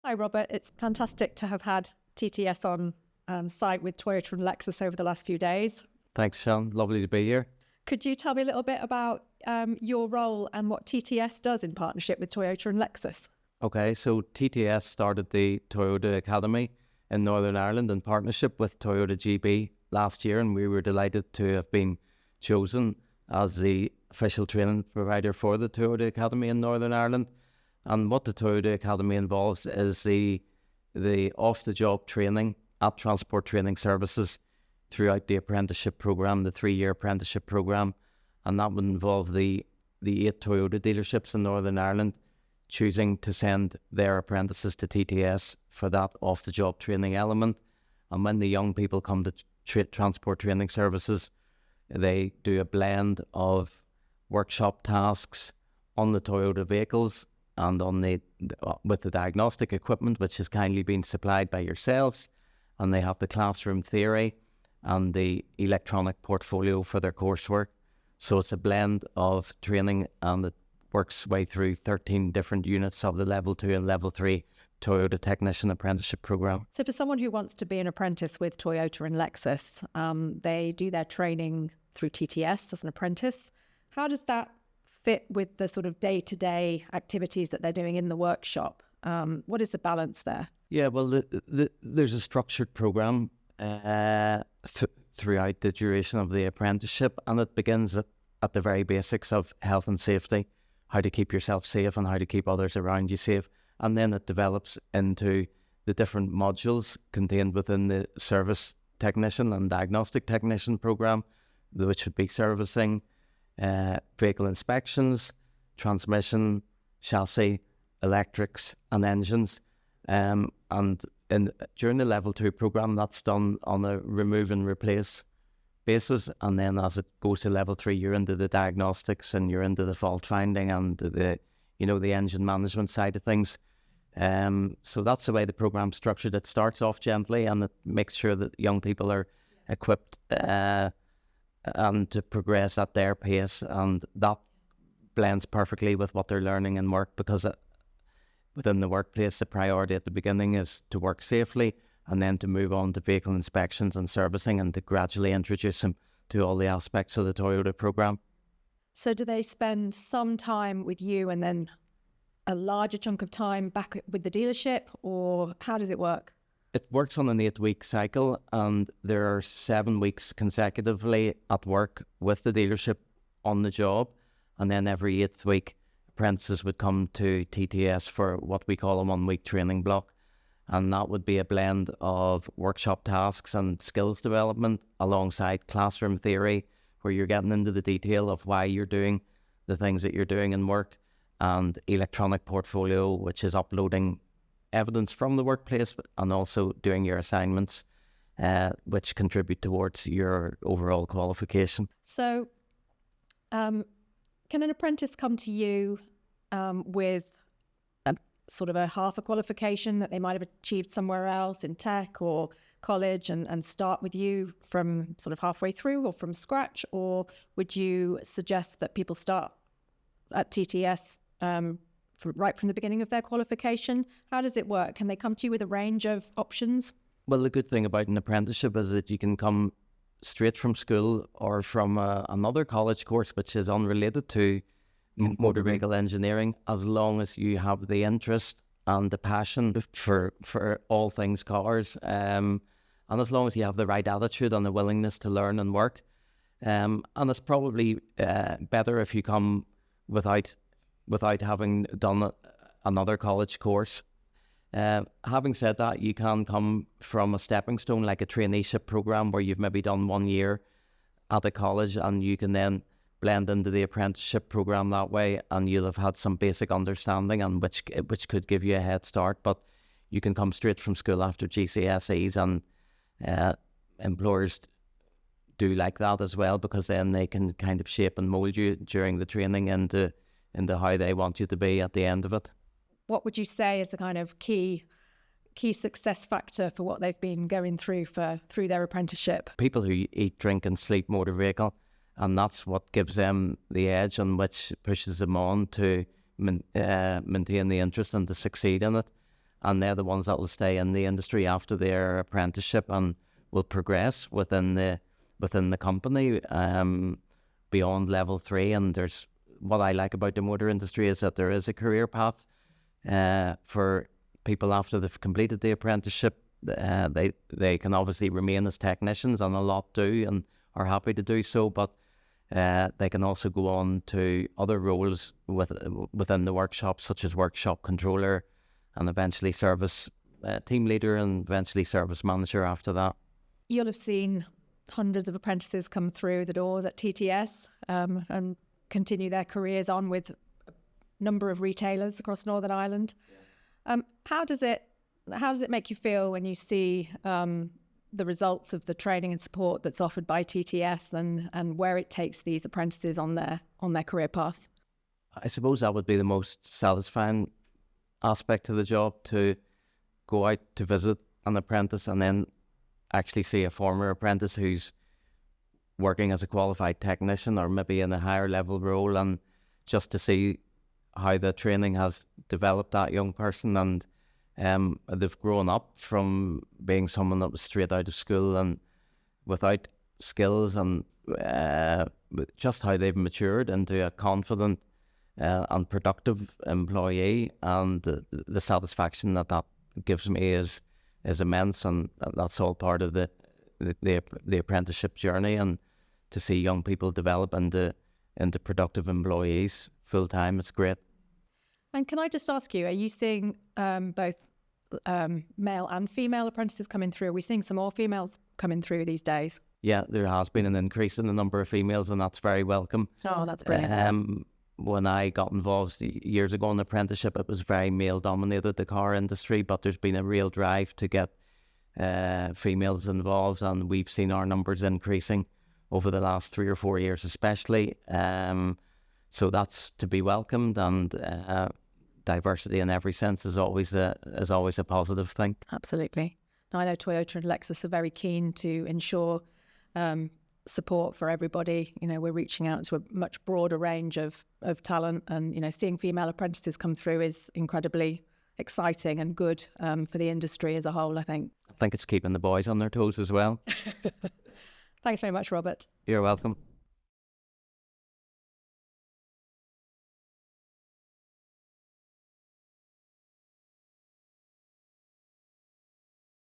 Hi, Robert. It's fantastic to have had TTS on site with Toyota and Lexus over the last few days. Thanks, Sian. Lovely to be here. Could you tell me a little bit about your role and what TTS does in partnership with Toyota and Lexus? Okay, so TTS started the Toyota Academy in Northern Ireland in partnership with Toyota GB last year, and we were delighted to have been chosen as the official training provider for the Toyota Academy in Northern Ireland. And what the Toyota Academy involves is the off-the-job training at Transport Training Services throughout the apprenticeship programme, the 3-year apprenticeship programme. And that would involve the 8 Toyota dealerships in Northern Ireland choosing to send their apprentices to TTS for that off-the-job training element. And when the young people come to Transport Training Services, they do a blend of workshop tasks on the Toyota vehicles and on with the diagnostic equipment, which has kindly been supplied by yourselves. And they have the classroom theory and the electronic portfolio for their coursework. So it's a blend of training, and it works way through 13 different units of the Level 2 and Level 3 Toyota Technician Apprenticeship Programme. So for someone who wants to be an apprentice with Toyota and Lexus, they do their training through TTS as an apprentice. How does that fit with the sort of day-to-day activities that they're doing in the workshop? What is the balance there? Yeah, well, there's a structured programme throughout the duration of the apprenticeship, and it begins at the very basics of health and safety, how to keep yourself safe and how to keep others around you safe. And then it develops into the different modules contained within the service technician and diagnostic technician programme, which would be servicing, vehicle inspections, transmission, chassis, electrics and engines. And during the Level 2 programme, that's done on a remove and replace basis. And then as it goes to Level 3, you're into the diagnostics and you're into the fault finding and the engine management side of things. So that's the way the programme's structured. It starts off gently and it makes sure that young people are equipped and to progress at their pace, and that blends perfectly with what they're learning in work, because within the workplace the priority at the beginning is to work safely and then to move on to vehicle inspections and servicing and to gradually introduce them to all the aspects of the Toyota programme. So do they spend some time with you and then a larger chunk of time back with the dealership, or how does it work? It works on an 8-week cycle, and there are 7 weeks consecutively at work with the dealership on the job, and then every 8th week apprentices would come to TTS for what we call a 1-week training block, and that would be a blend of workshop tasks and skills development alongside classroom theory, where you're getting into the detail of why you're doing the things that you're doing in work, and electronic portfolio, which is uploading evidence from the workplace and also doing your assignments, which contribute towards your overall qualification. So can an apprentice come to you with a sort of a half a qualification that they might have achieved somewhere else in tech or college and start with you from sort of halfway through or from scratch? Or would you suggest that people start at TTS right from the beginning of their qualification? How does it work? Can they come to you with a range of options? Well, the good thing about an apprenticeship is that you can come straight from school or from another college course which is unrelated to motor vehicle engineering, as long as you have the interest and the passion for all things cars, and as long as you have the right attitude and the willingness to learn and work. And it's probably better if you come without having done another college course. Having said that, you can come from a stepping stone, like a traineeship programme, where you've maybe done 1 year at a college and you can then blend into the apprenticeship programme that way, and you'll have had some basic understanding, and which could give you a head start. But you can come straight from school after GCSEs, and employers do like that as well, because then they can kind of shape and mould you during the training into how they want you to be at the end of it. What would you say is the kind of key success factor for what they've been going through their apprenticeship? People who eat, drink and sleep motor vehicle, and that's what gives them the edge and which pushes them on to maintain the interest and to succeed in it. and they're the ones that will stay in the industry after their apprenticeship and will progress within the company beyond level 3. And there's what I like about the motor industry is that there is a career path for people after they've completed the apprenticeship. They can obviously remain as technicians, and a lot do and are happy to do so, but they can also go on to other roles within the workshop, such as workshop controller and eventually service team leader and eventually service manager after that. You'll have seen hundreds of apprentices come through the doors at TTS and continue their careers on with a number of retailers across Northern Ireland. How does it make you feel when you see the results of the training and support that's offered by TTS and where it takes these apprentices on their career path? I suppose that would be the most satisfying aspect of the job, to go out to visit an apprentice and then actually see a former apprentice who's working as a qualified technician or maybe in a higher level role, and just to see how the training has developed that young person, and they've grown up from being someone that was straight out of school and without skills, and just how they've matured into a confident and productive employee, and the satisfaction that gives me is immense, and that's all part of the apprenticeship journey, and to see young people develop into productive employees full time, it's great. And can I just ask you, are you seeing both male and female apprentices coming through? Are we seeing some more females coming through these days? Yeah, there has been an increase in the number of females, and that's very welcome. Oh, that's brilliant. When I got involved years ago in the apprenticeship, it was very male dominated, the car industry, but there's been a real drive to get females involved, and we've seen our numbers increasing over the last 3 or 4 years especially. So that's to be welcomed, and diversity in every sense is always a positive thing. Absolutely. Now, I know Toyota and Lexus are very keen to ensure support for everybody. You know, we're reaching out to a much broader range of talent, and, you know, seeing female apprentices come through is incredibly exciting and good for the industry as a whole, I think. I think it's keeping the boys on their toes as well. Thanks very much, Robert. You're welcome.